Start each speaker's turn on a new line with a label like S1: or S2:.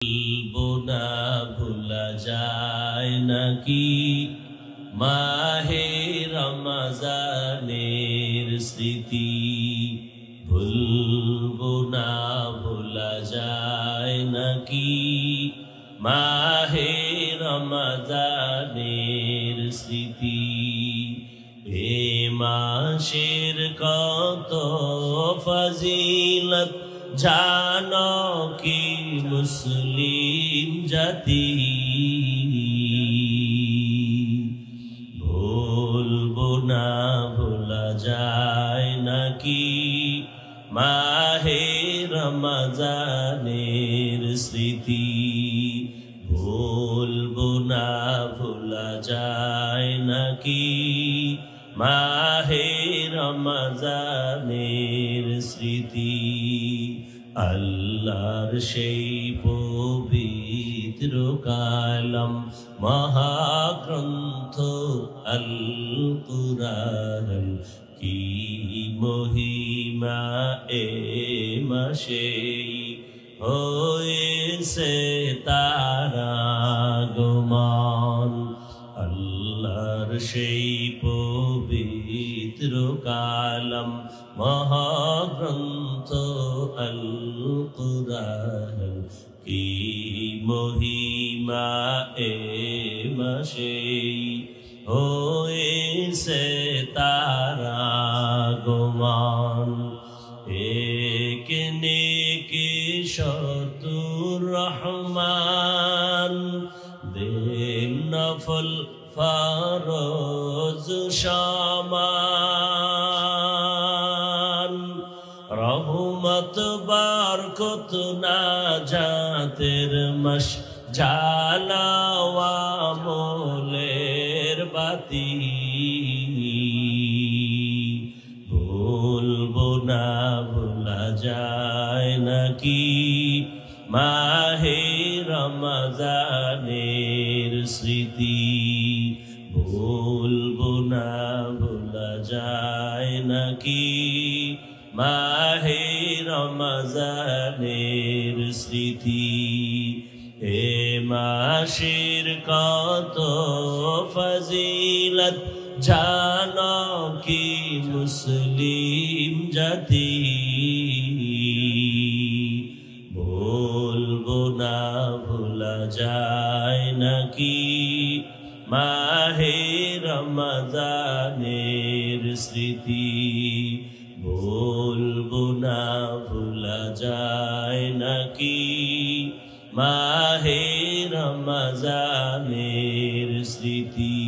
S1: বলবো না ভোলা যায় নাকি মাহে রমজানের স্মৃতি। ভুলবো না ভোলা যায় নাকি মাহে রমজানের স্মৃতি। এ মাসের কত ফজিলত জানো কি মুসলিম জাতি। ভুলবো না ভোলা যায় নাকি মাহে রমজানের স্মৃতি। ভুলবো না ভোলা যায় নাকি মাহে রমজানের স্মৃতি। আল্লাহর সেই পবিত্র কালাম মহাগ্রন্থ আল কুরআন কি মহিমা এ মাসে হয়েছে তারা আগমন। আল্লাহর সেই পবিত্র কালাম মহাগ্রন্থ আল কুরআন কি মহিমা এ মাসে হয়েছে তারা আগমন। এক নেকি শতুর রহমান দেন নফল ফরজ সমান। রহমত বরকত নাজাতের মাস জ্বালাওয়া মোলের বাতি। ভুলবো না ভোলা যায় নাকি মাহে রমজানের স্মৃতি। ভুলবো না ভোলা যায় নাকি মাহে রমজানের স্মৃতি। এ মাসের কত ফজিলত জানো কি মুসলিম জাতি। ভুলবো না ভোলা যায় নাকি মাহে রমজানের স্মৃতি। ভুলবো না ভোলা যায় নাকি মাহে রমজানের স্মৃতি।